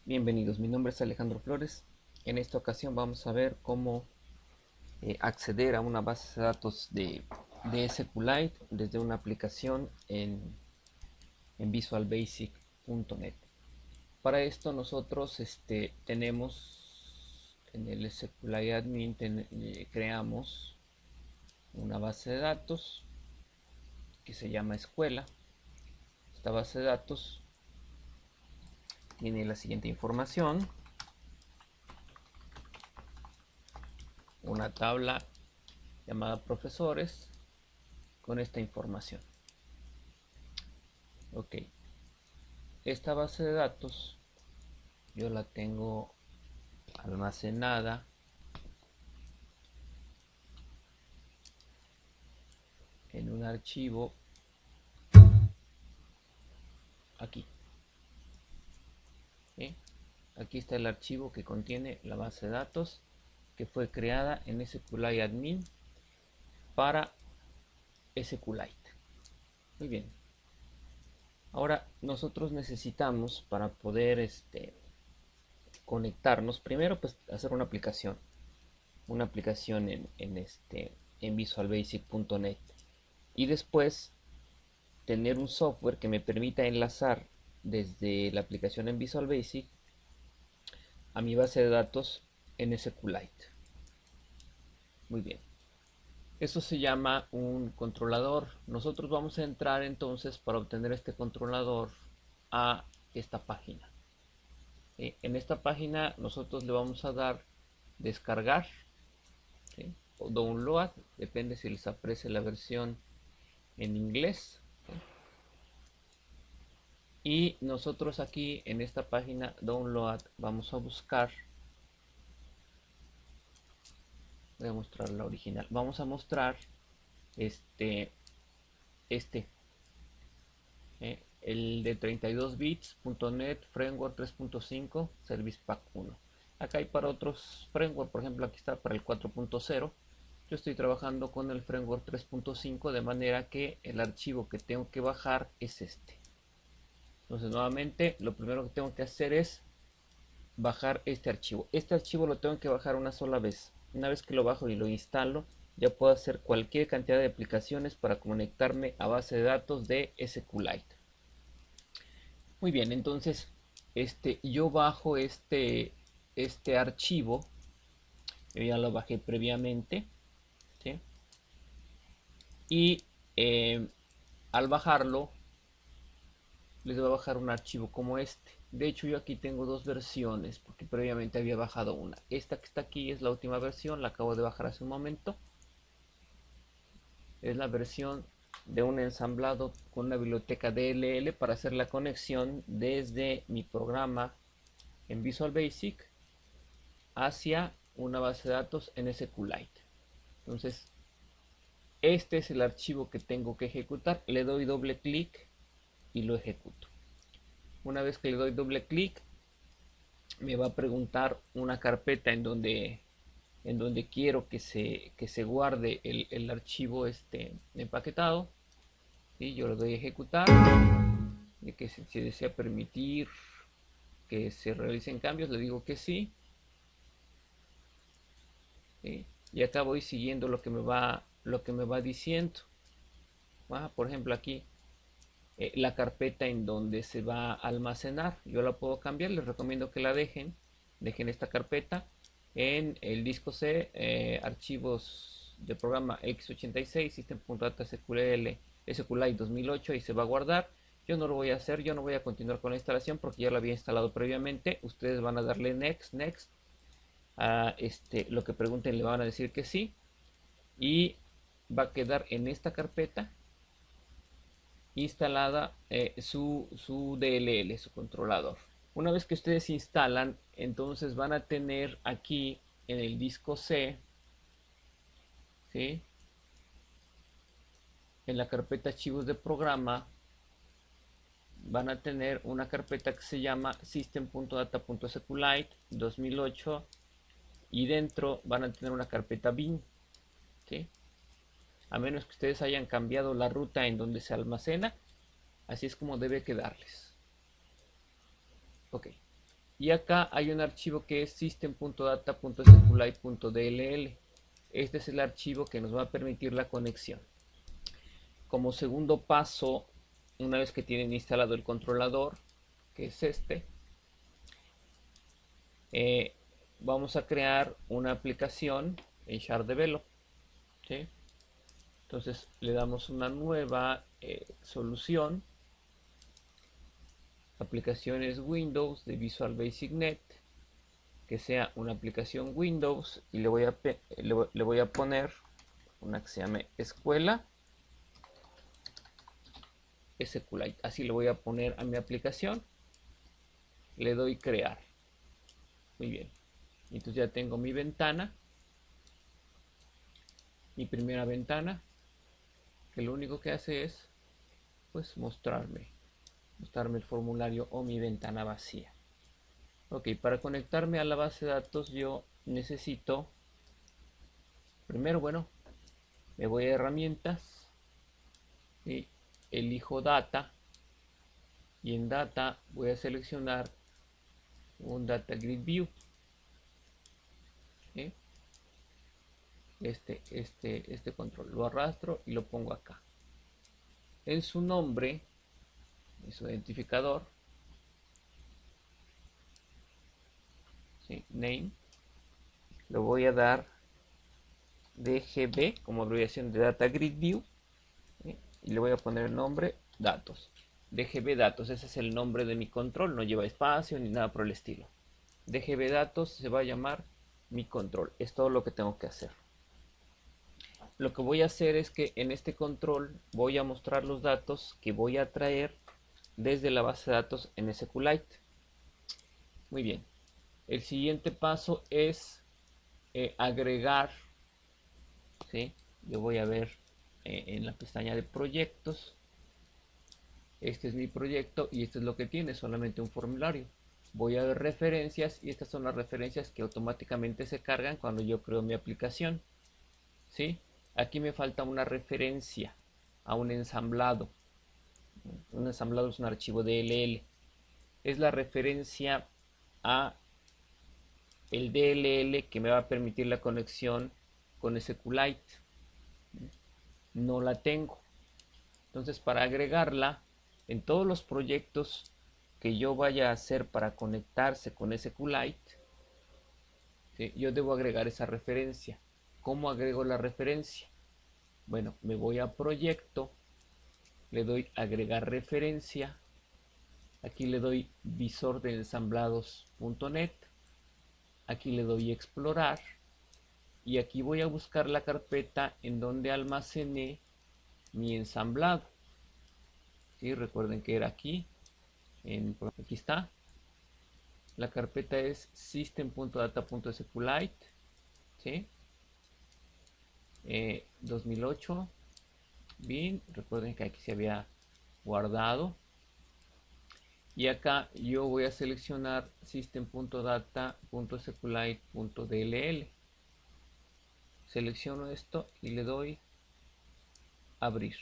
Bienvenidos, mi nombre es Alejandro Flores. En esta ocasión vamos a ver cómo acceder a una base de datos de SQLite desde una aplicación en visualbasic.net. Para esto nosotros tenemos en el SQLite admin creamos una base de datos que se llama escuela. Esta base de datos tiene la siguiente información: una tabla llamada profesores con esta información. Ok, esta base de datos yo la tengo almacenada en un archivo aquí. ¿Sí? Aquí está el archivo que contiene la base de datos que fue creada en SQLite admin para SQLite. Muy bien. Ahora nosotros necesitamos, para poder conectarnos, primero pues hacer una aplicación en visualbasic.net, y después tener un software que me permita enlazar desde la aplicación en Visual Basic a mi base de datos en SQLite. Muy bien. Eso se llama un controlador. Nosotros vamos a entrar entonces, para obtener este controlador, a esta página. En esta página nosotros le vamos a dar descargar, ¿sí?, o download, depende si les aparece la versión en inglés. ¿Sí? Y nosotros aquí en esta página download vamos a buscar, voy a mostrar la original, vamos a mostrar este, este el de 32 bits.net Framework 3.5 Service Pack 1. Acá hay para otros framework, por ejemplo aquí está para el 4.0. Yo estoy trabajando con el framework 3.5, de manera que el archivo que tengo que bajar es este. Entonces nuevamente lo primero que tengo que hacer es bajar este archivo. Este archivo lo tengo que bajar una sola vez. Una vez que lo bajo y lo instalo, ya puedo hacer cualquier cantidad de aplicaciones para conectarme a base de datos de SQLite. Muy bien, entonces yo bajo este archivo. Yo ya lo bajé previamente, ¿sí? Y al bajarlo les voy a bajar un archivo como este. De hecho, yo aquí tengo dos versiones porque previamente había bajado una. Esta que está aquí es la última versión, la acabo de bajar hace un momento. Es la versión de un ensamblado con una biblioteca DLL para hacer la conexión desde mi programa en Visual Basic hacia una base de datos en SQLite. Entonces, este es el archivo que tengo que ejecutar. Le doy doble clic y lo ejecuto. Una vez que le doy doble clic, me va a preguntar una carpeta en donde quiero que se guarde el archivo empaquetado. ¿Sí? Yo le doy a ejecutar, de que si desea permitir que se realicen cambios, le digo que sí. ¿Sí? Y acá voy siguiendo lo que me va diciendo. Por ejemplo, aquí la carpeta en donde se va a almacenar, yo la puedo cambiar. Les recomiendo que la dejen esta carpeta en el disco C, archivos de programa x86 system.data SQLite 2008, y se va a guardar. Yo no lo voy a hacer, yo no voy a continuar con la instalación porque ya lo había instalado previamente. Ustedes van a darle next, next, a lo que pregunten le van a decir que sí, y va a quedar en esta carpeta instalada su DLL, su controlador. Una vez que ustedes instalan, entonces van a tener aquí en el disco C, ¿sí?, en la carpeta archivos de programa, van a tener una carpeta que se llama system.data.sqlite 2008, y dentro van a tener una carpeta bin, ¿sí?, a menos que ustedes hayan cambiado la ruta en donde se almacena. Así es como debe quedarles. Ok, Y acá hay un archivo que es system.data.sqlite.dll. Este es el archivo que nos va a permitir la conexión. Como segundo paso, una vez que tienen instalado el controlador, que es este, vamos a crear una aplicación en SharDevelop, ¿sí? Entonces le damos una nueva solución, aplicaciones Windows de Visual Basic Net, que sea una aplicación Windows, y le voy a poner una que se llame escuela SQLite. Así le voy a poner a mi aplicación. Le doy crear. Muy bien. Entonces ya tengo mi ventana, mi primera ventana, que lo único que hace es pues mostrarme el formulario o mi ventana vacía. Ok, para conectarme a la base de datos yo necesito, primero, bueno, me voy a herramientas y elijo data, y en data voy a seleccionar un data grid view. ¿Sí? Este control lo arrastro y lo pongo acá. En su nombre, en su identificador, ¿sí? Name, le voy a dar DGB como abreviación de Data Grid View, ¿sí? Y le voy a poner el nombre datos. DGB datos, ese es el nombre de mi control, no lleva espacio ni nada por el estilo. DGB datos se va a llamar mi control, es todo lo que tengo que hacer. Lo que voy a hacer es que en este control voy a mostrar los datos que voy a traer desde la base de datos en SQLite. Muy bien. El siguiente paso es agregar, ¿sí? Yo voy a ver en la pestaña de proyectos. Este es mi proyecto y esto es lo que tiene, solamente un formulario. Voy a ver referencias y estas son las referencias que automáticamente se cargan cuando yo creo mi aplicación, ¿sí? Aquí me falta una referencia a un ensamblado. Un ensamblado es un archivo DLL. Es la referencia a el DLL que me va a permitir la conexión con SQLite. No la tengo. Entonces, para agregarla en todos los proyectos que yo vaya a hacer para conectarse con SQLite, ¿sí? Yo debo agregar esa referencia. ¿Cómo agrego la referencia? Bueno, me voy a proyecto, le doy agregar referencia, aquí le doy visor de ensamblados.net, aquí le doy explorar y aquí voy a buscar la carpeta en donde almacené mi ensamblado. ¿Sí? Recuerden que era aquí, aquí está. La carpeta es system.data.sqlite, ¿sí? 2008 bin, recuerden que aquí se había guardado, y acá yo voy a seleccionar system.data.sqlite.dll. Selecciono esto y le doy abrir.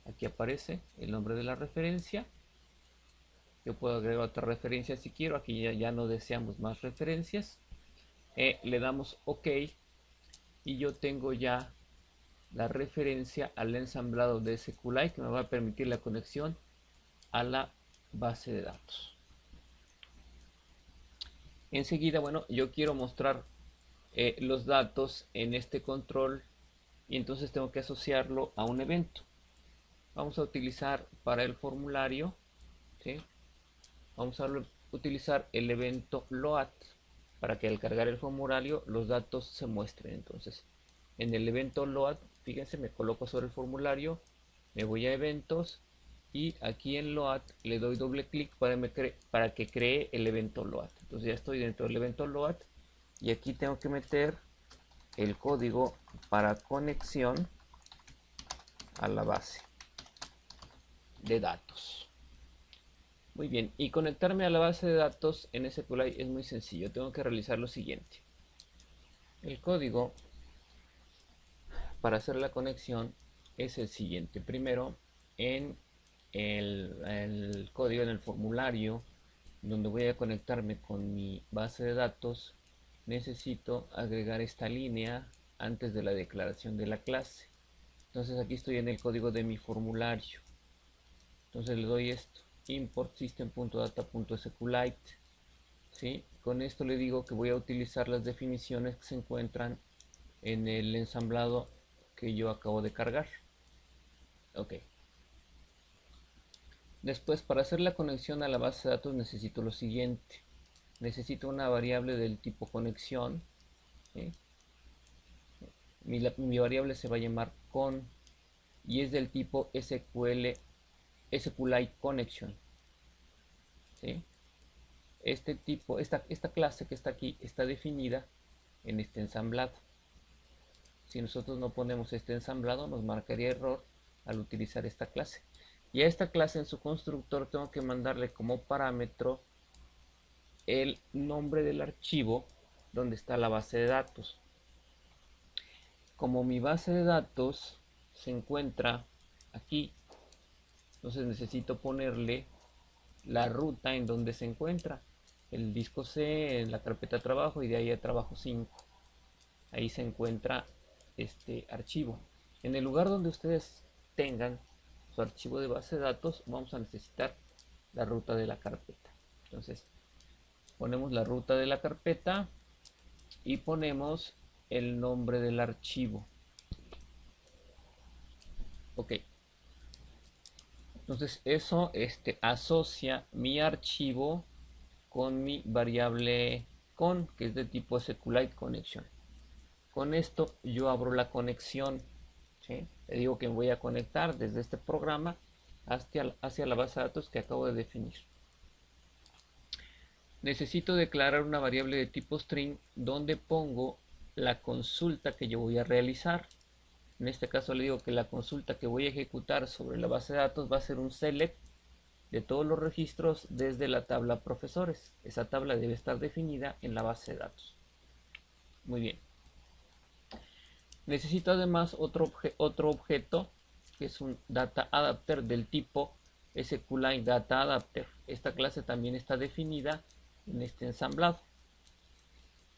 Aquí aparece el nombre de la referencia. Yo puedo agregar otra referencia si quiero. Aquí ya no deseamos más referencias. Le damos OK y yo tengo ya la referencia al ensamblado de SQLite que me va a permitir la conexión a la base de datos. Enseguida, bueno, yo quiero mostrar los datos en este control y entonces tengo que asociarlo a un evento. Vamos a utilizar para el formulario, ¿sí? Vamos a utilizar el evento load para que al cargar el formulario los datos se muestren. Entonces, en el evento load, fíjense, me coloco sobre el formulario, me voy a eventos y aquí en load le doy doble clic para que cree el evento load. Entonces ya estoy dentro del evento load y aquí tengo que meter el código para conexión a la base de datos. Muy bien, y conectarme a la base de datos en SQLite es muy sencillo. Tengo que realizar lo siguiente. El código para hacer la conexión es el siguiente. Primero, en el código, en el formulario, donde voy a conectarme con mi base de datos, necesito agregar esta línea antes de la declaración de la clase. Entonces aquí estoy en el código de mi formulario. Entonces le doy esto, import system.data.sqlite. ¿Sí? Con esto le digo que voy a utilizar las definiciones que se encuentran en el ensamblado que yo acabo de cargar. Ok. Después, para hacer la conexión a la base de datos necesito lo siguiente. Necesito una variable del tipo conexión. ¿Sí? Mi variable se va a llamar con y es del tipo SQLite connection. ¿Sí? Esta clase que está aquí está definida en este ensamblado. Si nosotros no ponemos este ensamblado, nos marcaría error al utilizar esta clase. Y a esta clase en su constructor tengo que mandarle como parámetro el nombre del archivo donde está la base de datos. Como mi base de datos se encuentra aquí, entonces necesito ponerle la ruta en donde se encuentra. El disco C en la carpeta trabajo y de ahí a trabajo 5. Ahí se encuentra este archivo. En el lugar donde ustedes tengan su archivo de base de datos, vamos a necesitar la ruta de la carpeta. Entonces, ponemos la ruta de la carpeta y ponemos el nombre del archivo. Ok. Entonces, eso asocia mi archivo con mi variable con, que es de tipo SQLite connection. Con esto yo abro la conexión. ¿Sí? Le digo que me voy a conectar desde este programa hacia la base de datos que acabo de definir. Necesito declarar una variable de tipo string donde pongo la consulta que yo voy a realizar. En este caso le digo que la consulta que voy a ejecutar sobre la base de datos va a ser un select de todos los registros desde la tabla profesores. Esa tabla debe estar definida en la base de datos. Muy bien. Necesito además otro objeto que es un data adapter del tipo SQLite data adapter. Esta clase también está definida en este ensamblado.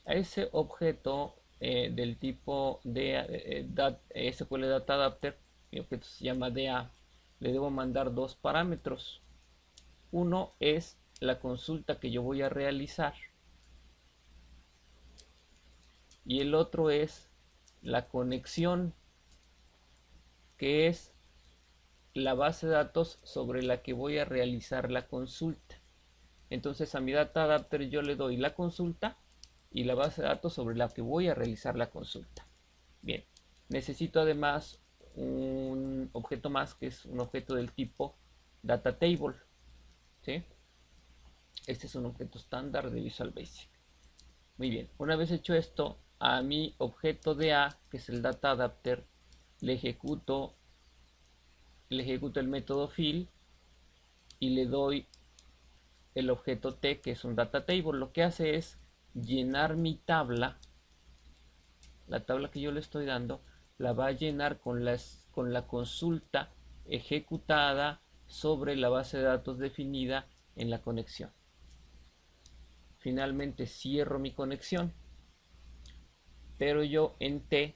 A ese objeto del tipo de SQL data adapter, mi objeto se llama DA, le debo mandar dos parámetros. Uno es la consulta que yo voy a realizar y el otro es la conexión, que es la base de datos sobre la que voy a realizar la consulta. Entonces a mi data adapter yo le doy la consulta y la base de datos sobre la que voy a realizar la consulta. Bien, necesito además un objeto más que es un objeto del tipo data table. ¿Sí? Este es un objeto estándar de Visual Basic. Muy bien, una vez hecho esto, a mi objeto de A, que es el data adapter, le ejecuto el método fill y le doy el objeto T, que es un data table. Lo que hace es llenar mi tabla, la tabla que yo le estoy dando, la va a llenar con la consulta ejecutada sobre la base de datos definida en la conexión. Finalmente cierro mi conexión, pero yo en T,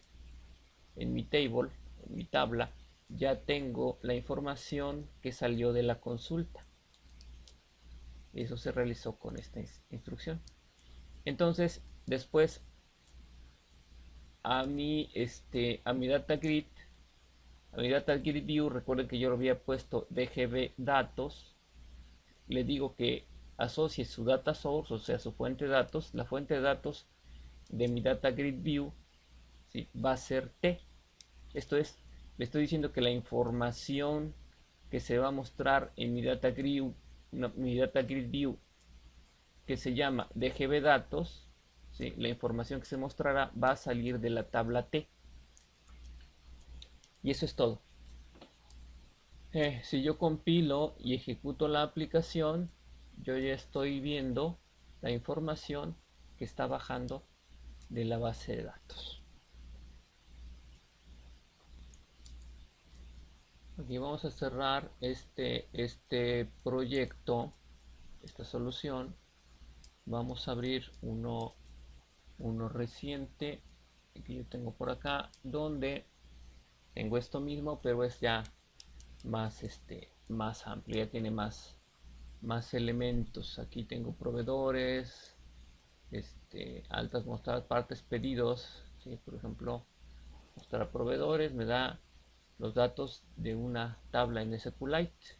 en mi table, en mi tabla, ya tengo la información que salió de la consulta. Eso se realizó con esta instrucción. Entonces, después a mi data grid, view, recuerden que yo lo había puesto dgb datos, le digo que asocie su data source, o sea, su fuente de datos, la fuente de datos de mi data grid view, ¿sí? Va a ser T. Esto es, le estoy diciendo que la información que se va a mostrar en mi data grid view, que se llama dgb datos, ¿sí? La información que se mostrará va a salir de la tabla T. Y eso es todo. Si yo compilo y ejecuto la aplicación, yo ya estoy viendo la información que está bajando de la base de datos. Aquí vamos a cerrar este proyecto esta solución, vamos a abrir uno reciente que yo tengo por acá, donde tengo esto mismo, pero es ya más más amplio, ya tiene más elementos. Aquí tengo proveedores, altas, mostrar partes, pedidos, ¿sí? Por ejemplo, mostrar proveedores me da los datos de una tabla en SQLite.